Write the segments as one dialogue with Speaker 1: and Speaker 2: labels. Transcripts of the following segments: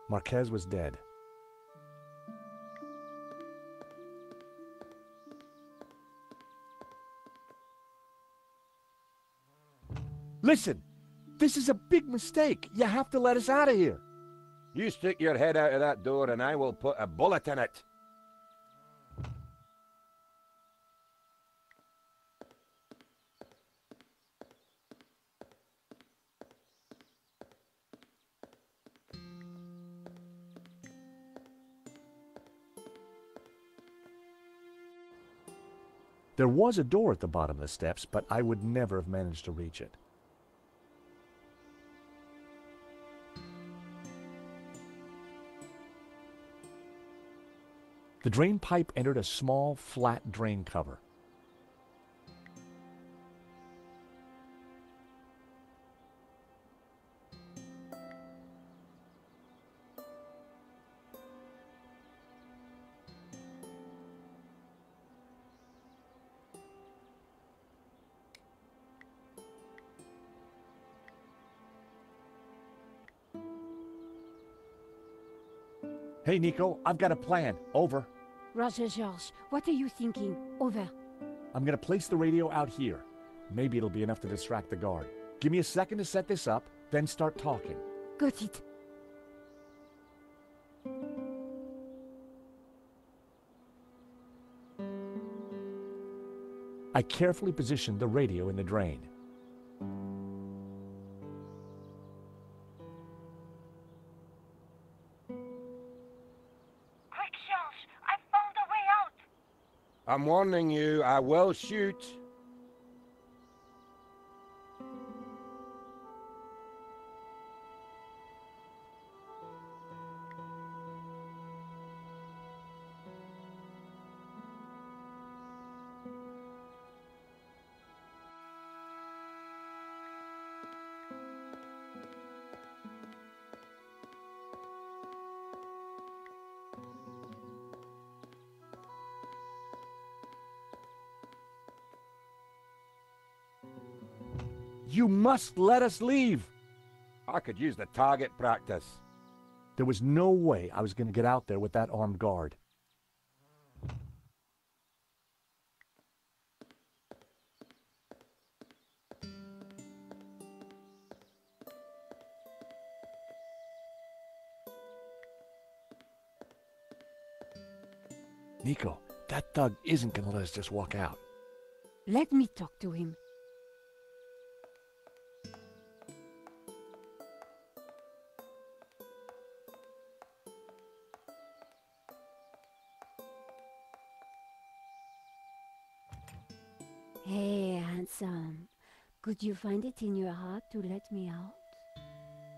Speaker 1: Marquez was dead. Listen! This is a big mistake. You have to let us out of here.
Speaker 2: You stick your head out of that door and I will put a bullet in it.
Speaker 1: There was a door at the bottom of the steps, but I would never have managed to reach it. The drain pipe entered a small, flat drain cover. Hey, Nico, I've got a plan. Over.
Speaker 3: Roger, George. What are you thinking? Over.
Speaker 1: I'm gonna place the radio out here. Maybe it'll be enough to distract the guard. Give me a second to set this up, then start talking.
Speaker 3: Got it.
Speaker 1: I carefully positioned the radio in the drain.
Speaker 2: I'm warning you, I will shoot.
Speaker 1: You must let us leave!
Speaker 2: I could use the target practice.
Speaker 1: There was no way I was going to get out there with that armed guard. Nico, that thug isn't going to let us just walk out.
Speaker 3: Let me talk to him. Hey, handsome. Could you find it in your heart to let me out?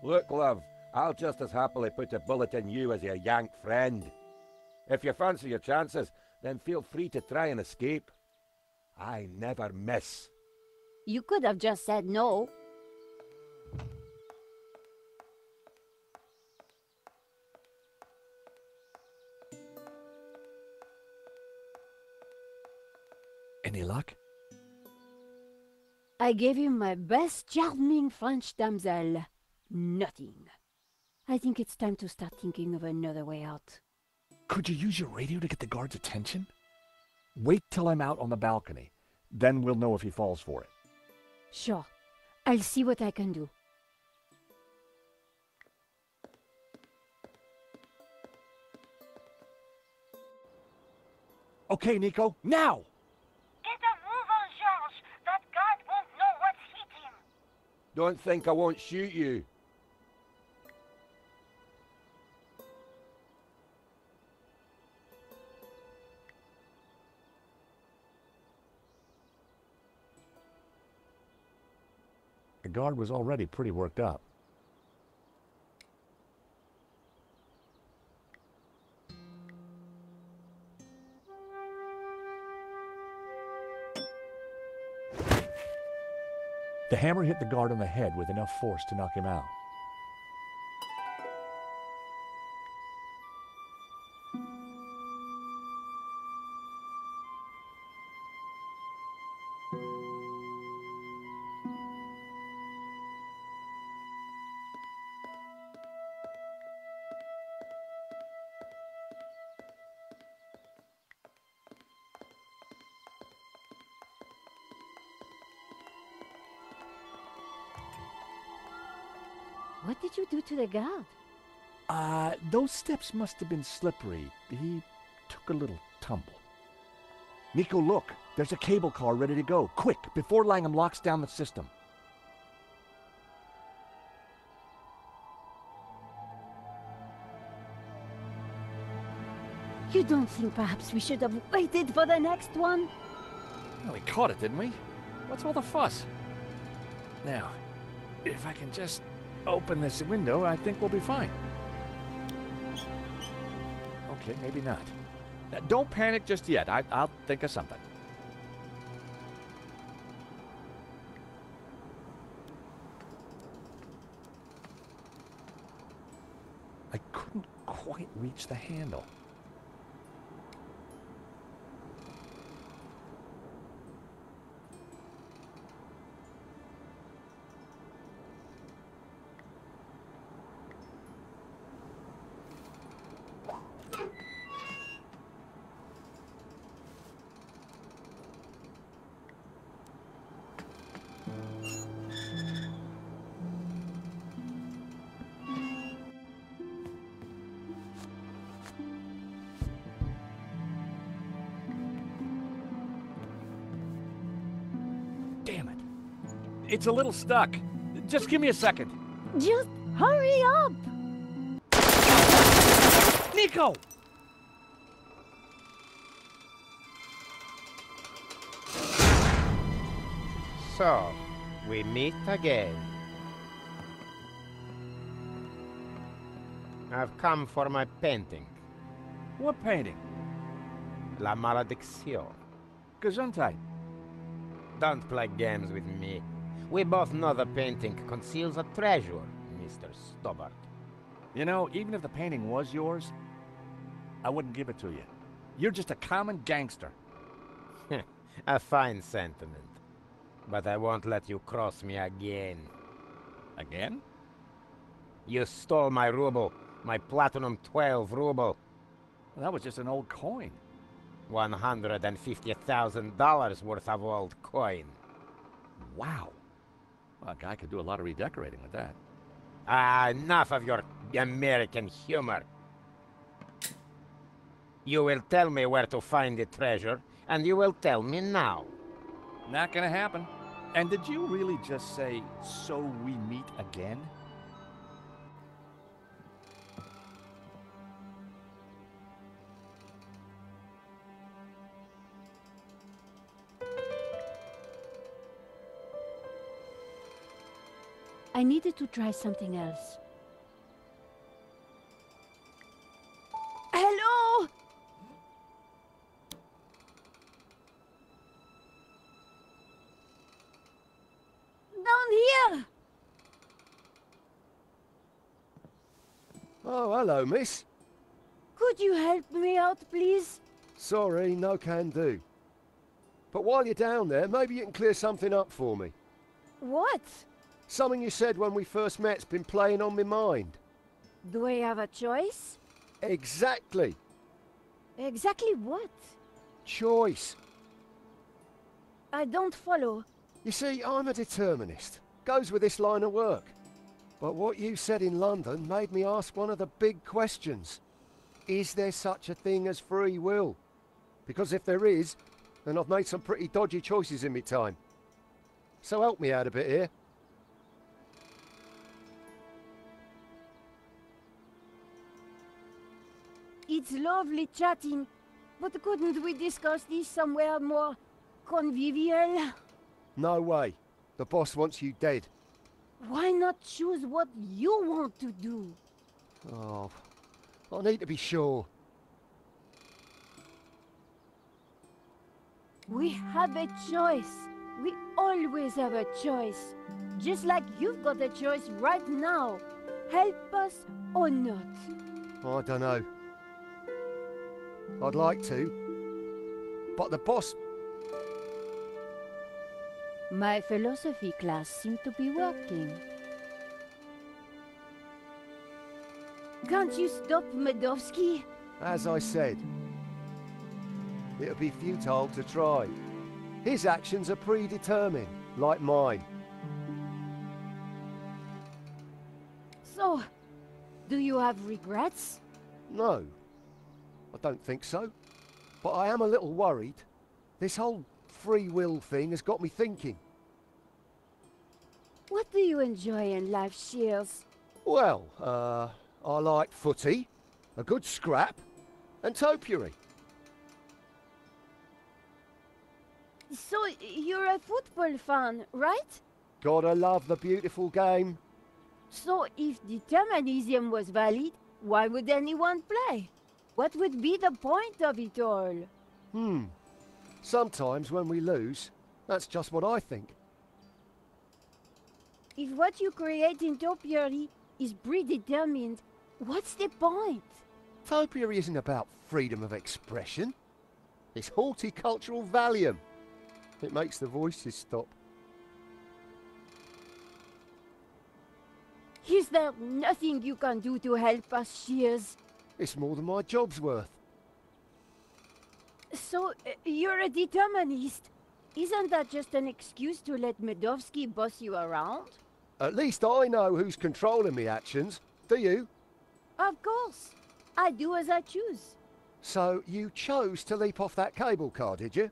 Speaker 2: Look, love, I'll just as happily put a bullet in you as your yank friend. If you fancy your chances, then feel free to try and escape. I never miss.
Speaker 3: You could have just said no.
Speaker 1: Any luck?
Speaker 3: I gave him my best charming French damsel. Nothing. I think it's time to start thinking of another way out.
Speaker 1: Could you use your radio to get the guard's attention? Wait till I'm out on the balcony. Then we'll know if he falls for it.
Speaker 3: Sure. I'll see what I can do.
Speaker 1: Okay, Nico, now!
Speaker 4: Get a move on, George! That guard won't know what's hit him!
Speaker 2: Don't think I won't shoot you.
Speaker 1: The guard was already pretty worked up. The hammer hit the guard on the head with enough force to knock him out.
Speaker 3: What did you do to the guard?
Speaker 1: Those steps must have been slippery. He took a little tumble. Nico, look. There's a cable car ready to go. Quick, before Langham locks down the system.
Speaker 3: You don't think perhaps we should have waited for the next one?
Speaker 1: Well, we caught it, didn't we? What's all the fuss? Now, if I can just open this window, I think we'll be fine. Okay, maybe not. Don't panic just yet. I'll think of something. I couldn't quite reach the handle. Damn it. It's a little stuck. Just give me a second.
Speaker 3: Just hurry up!
Speaker 1: Nico!
Speaker 5: So, we meet again. I've come for my painting.
Speaker 1: What painting?
Speaker 5: La Malédiction.
Speaker 1: Gesundheit.
Speaker 5: Don't play games with me. We both know the painting conceals a treasure, Mr. Stobbart.
Speaker 1: You know, even if the painting was yours, I wouldn't give it to you. You're just a common gangster.
Speaker 5: A fine sentiment. But I won't let you cross me again.
Speaker 1: Again?
Speaker 5: You stole my ruble, my Platinum 12 ruble.
Speaker 1: Well, that was just an old coin.
Speaker 5: $150,000 worth of old coin.
Speaker 1: Wow. Well, a guy could do a lot of redecorating with that.
Speaker 5: Enough of your American humor. You will tell me where to find the treasure, and you will tell me now.
Speaker 1: Not gonna happen. And did you really just say, so we meet again?
Speaker 3: I needed to try something else. Hello? Down here!
Speaker 6: Oh, hello, miss.
Speaker 3: Could you help me out, please?
Speaker 6: Sorry, no can do. But while you're down there, maybe you can clear something up for me.
Speaker 3: What?
Speaker 6: Something you said when we first met's been playing on my mind.
Speaker 3: Do I have a choice?
Speaker 6: Exactly.
Speaker 3: Exactly what?
Speaker 6: Choice.
Speaker 3: I don't follow.
Speaker 6: You see, I'm a determinist. Goes with this line of work. But what you said in London made me ask one of the big questions. Is there such a thing as free will? Because if there is, then I've made some pretty dodgy choices in my time. So help me out a bit here.
Speaker 3: It's lovely chatting, but couldn't we discuss this somewhere more convivial?
Speaker 6: No way. The boss wants you dead.
Speaker 3: Why not choose what you want to do?
Speaker 6: Oh, I need to be sure.
Speaker 3: We have a choice. We always have a choice. Just like you've got a choice right now. Help us or not.
Speaker 6: I don't know. I'd like to. But the boss...
Speaker 3: My philosophy class seemed to be working. Can't you stop Medovsky?
Speaker 6: As I said, it'll be futile to try. His actions are predetermined, like mine.
Speaker 3: So, do you have regrets?
Speaker 6: No, I don't think so. But I am a little worried. This whole free will thing has got me thinking.
Speaker 3: What do you enjoy in life, Shears?
Speaker 6: Well, I like footy, a good scrap, and topiary.
Speaker 3: So, you're a football fan, right?
Speaker 6: Gotta love the beautiful game.
Speaker 3: So, if determinism was valid, why would anyone play? What would be the point of it all?
Speaker 6: Sometimes when we lose, that's just what I think.
Speaker 3: If what you create in topiary is predetermined, what's the point?
Speaker 6: Topiary isn't about freedom of expression. It's horticultural Valium. It makes the voices stop.
Speaker 3: Is there nothing you can do to help us, Shears?
Speaker 6: It's more than my job's worth.
Speaker 3: So, you're a determinist. Isn't that just an excuse to let Medovsky boss you around?
Speaker 6: At least I know who's controlling me actions. Do you?
Speaker 3: Of course. I do as I choose.
Speaker 6: So you chose to leap off that cable car, did you?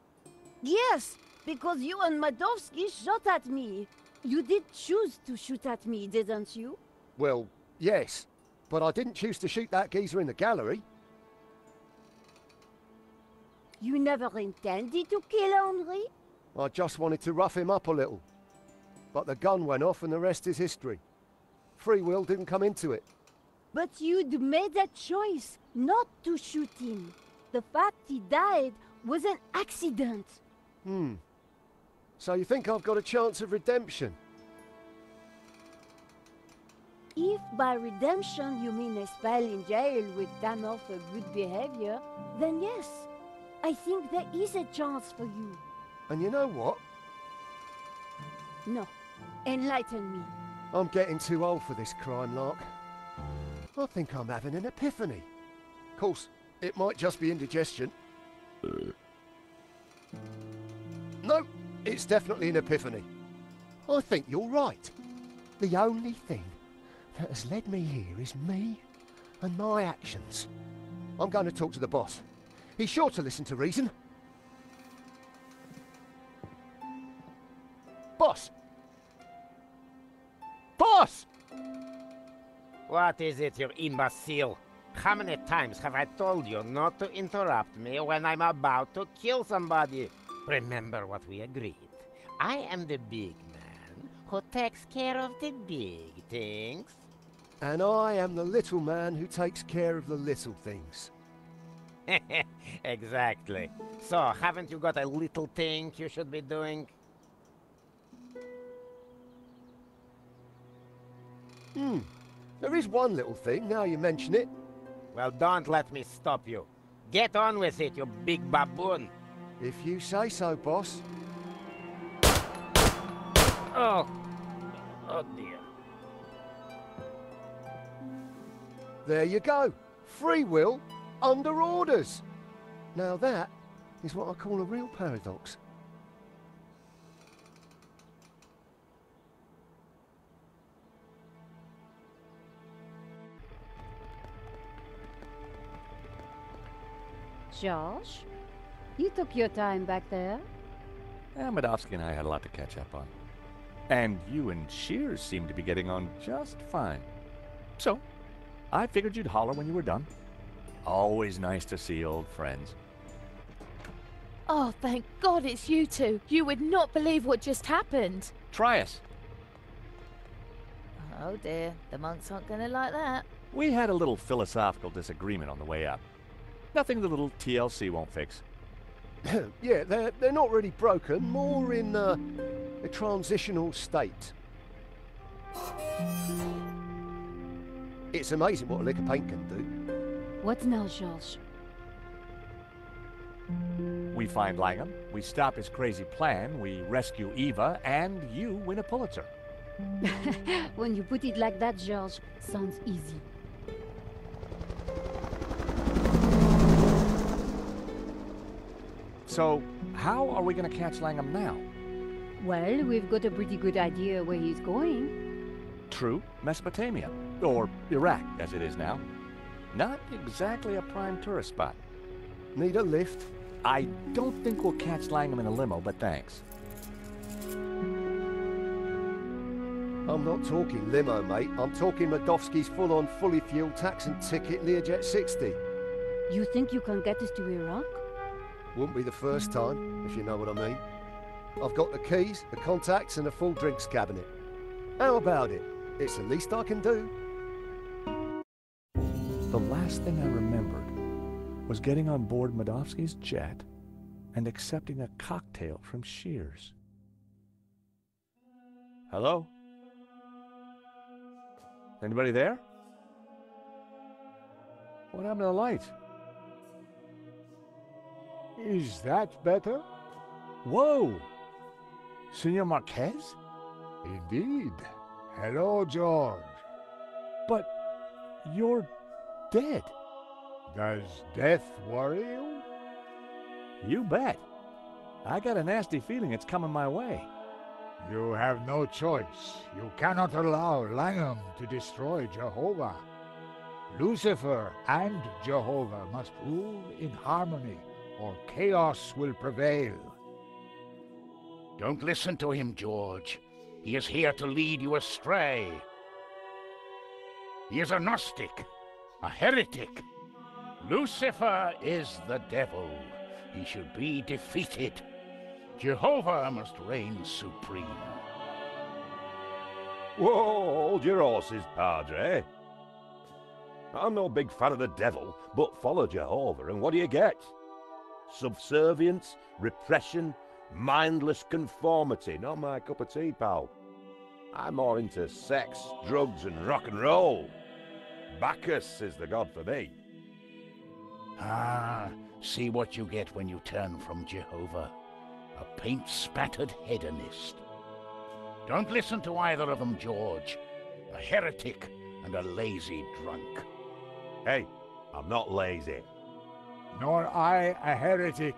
Speaker 3: Yes, because you and Medovsky shot at me. You did choose to shoot at me, didn't you?
Speaker 6: Well, yes. But I didn't choose to shoot that geezer in the gallery.
Speaker 3: You never intended to kill Henri?
Speaker 6: I just wanted to rough him up a little. But the gun went off and the rest is history. Free will didn't come into it.
Speaker 3: But you'd made a choice not to shoot him. The fact he died was an accident.
Speaker 6: So you think I've got a chance of redemption?
Speaker 3: If by redemption you mean a spell in jail with time off for good behavior, then yes, I think there is a chance for you.
Speaker 6: And you know what?
Speaker 3: No, enlighten me.
Speaker 6: I'm getting too old for this crime lark. I think I'm having an epiphany. Of course, it might just be indigestion. No, it's definitely an epiphany. I think you're right. The only thing that has led me here is me and my actions. I'm going to talk to the boss. He's sure to listen to reason. Boss! Boss!
Speaker 5: What is it, you imbecile? How many times have I told you not to interrupt me when I'm about to kill somebody? Remember what we agreed. I am the big man who takes care of the big things.
Speaker 6: And I am the little man who takes care of the little things.
Speaker 5: Exactly. So, haven't you got a little thing you should be doing?
Speaker 6: There is one little thing, now you mention it.
Speaker 5: Well, don't let me stop you. Get on with it, you big baboon.
Speaker 6: If you say so, boss.
Speaker 5: Oh. Oh, dear.
Speaker 6: There you go. Free will under orders. Now that is what I call a real paradox.
Speaker 3: George, you took your time back there.
Speaker 1: Medovsky and I had a lot to catch up on. And you and Shears seem to be getting on just fine. So, I figured you'd holler when you were done. Always nice to see old friends.
Speaker 7: Oh, thank God it's you two. You would not believe what just happened.
Speaker 1: Try us.
Speaker 7: Oh dear, the monks aren't going to like that.
Speaker 1: We had a little philosophical disagreement on the way up. Nothing the little TLC won't fix.
Speaker 6: Yeah, they're not really broken, more in a transitional state. It's amazing what a lick of paint can do.
Speaker 3: What now, George?
Speaker 1: We find Langham, we stop his crazy plan, we rescue Eva, and you win a Pulitzer.
Speaker 3: When you put it like that, George, sounds easy.
Speaker 1: So, how are we going to catch Langham now?
Speaker 3: Well, we've got a pretty good idea where he's going.
Speaker 1: True, Mesopotamia. Or Iraq, as it is now. Not exactly a prime tourist spot.
Speaker 6: Need a lift?
Speaker 1: I don't think we'll catch Langham in a limo, but thanks.
Speaker 6: I'm not talking limo, mate. I'm talking Medovsky's full-on, fully fueled tax and ticket Learjet 60.
Speaker 3: You think you can get us to Iraq?
Speaker 6: Wouldn't be the first time, if you know what I mean. I've got the keys, the contacts, and a full drinks cabinet. How about it? It's the least I can do.
Speaker 1: The last thing I remembered was getting on board Medovsky's jet and accepting a cocktail from Shears. Hello? Anybody there? What happened to the light?
Speaker 8: Is that better?
Speaker 1: Whoa! Senor Marquez?
Speaker 8: Indeed. Hello, George.
Speaker 1: But you're dead.
Speaker 8: Does death worry you?
Speaker 1: You bet. I got a nasty feeling it's coming my way.
Speaker 8: You have no choice. You cannot allow Langham to destroy Jehovah. Lucifer and Jehovah must rule in harmony, or chaos will prevail.
Speaker 9: Don't listen to him, George. He is here to lead you astray. He is a Gnostic, a heretic. Lucifer is the devil. He should be defeated. Jehovah must reign supreme.
Speaker 2: Whoa, hold your horses, Padre. I'm no big fan of the devil, but follow Jehovah, and what do you get? Subservience, repression, mindless conformity. Not my cup of tea, pal. I'm more into sex, drugs, and rock and roll. Bacchus is the god for me.
Speaker 9: Ah, see what you get when you turn from Jehovah. A paint-spattered hedonist. Don't listen to either of them, George. A heretic and a lazy drunk.
Speaker 2: Hey, I'm not lazy.
Speaker 8: Nor I a heretic,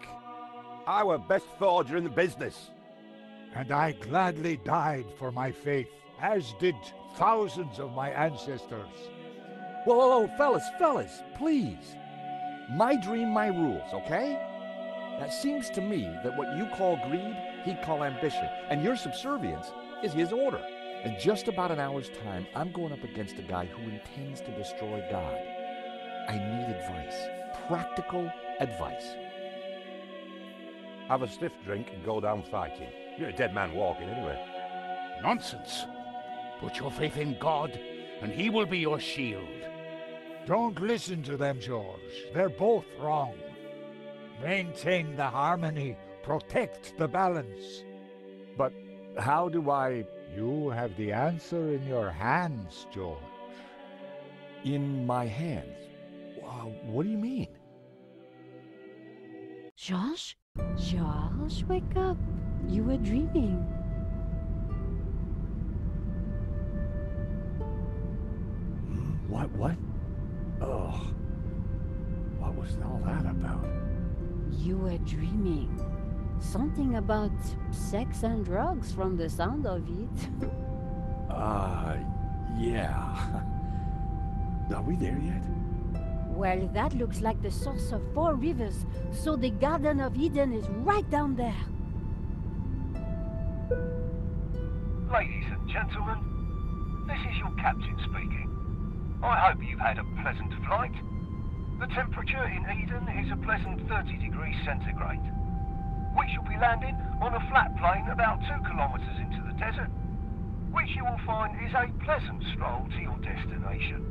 Speaker 2: I were best forger in the business.
Speaker 8: and I gladly died for my faith, as did thousands of my ancestors.
Speaker 1: Whoa, whoa, whoa, fellas, please. My dream, my rules, okay? It seems to me that what you call greed, he'd call ambition, and your subservience is his order. In just about an hour's time, I'm going up against a guy who intends to destroy God. I need advice. Practical advice.
Speaker 2: Have a stiff drink and go down fighting. You're a dead man walking anyway.
Speaker 9: Nonsense. Put your faith in God, and he will be your shield.
Speaker 8: Don't listen to them, George. They're both wrong. Maintain the harmony. Protect the balance.
Speaker 1: But how do I...
Speaker 8: You have the answer in your hands, George.
Speaker 1: In my hands? Wow, what do you mean?
Speaker 3: George? George, wake up. You were dreaming.
Speaker 1: What? Oh. What was all that about?
Speaker 3: You were dreaming. Something about sex and drugs from the sound of it.
Speaker 1: Yeah. Are we there yet?
Speaker 3: Well, that looks like the source of 4 rivers, so the Garden of Eden is right down there.
Speaker 10: Ladies and gentlemen, this is your captain speaking. I hope you've had a pleasant flight. The temperature in Eden is a pleasant 30 degrees centigrade. We shall be landing on a flat plain about 2 kilometres into the desert, which you will find is a pleasant stroll to your destination.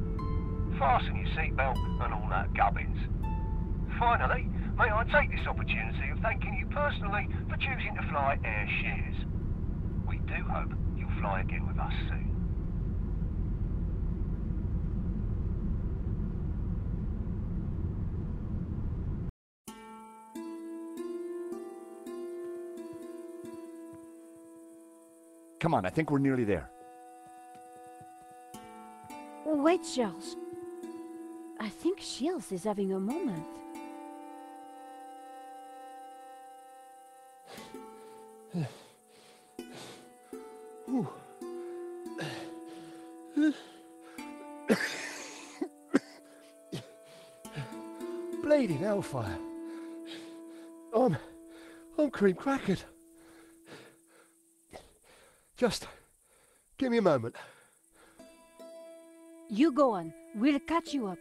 Speaker 10: Fasten your seatbelt and all that gubbins. Finally, may I take this opportunity of thanking you personally for choosing to fly Air Shears. We do hope you'll fly again with us soon.
Speaker 1: Come on, I think we're nearly there.
Speaker 3: Wait, Charles. I think Shields is having a moment.
Speaker 6: bleeding hellfire. I'm cream crackered. Just give me a moment.
Speaker 3: You go on. We'll catch you up.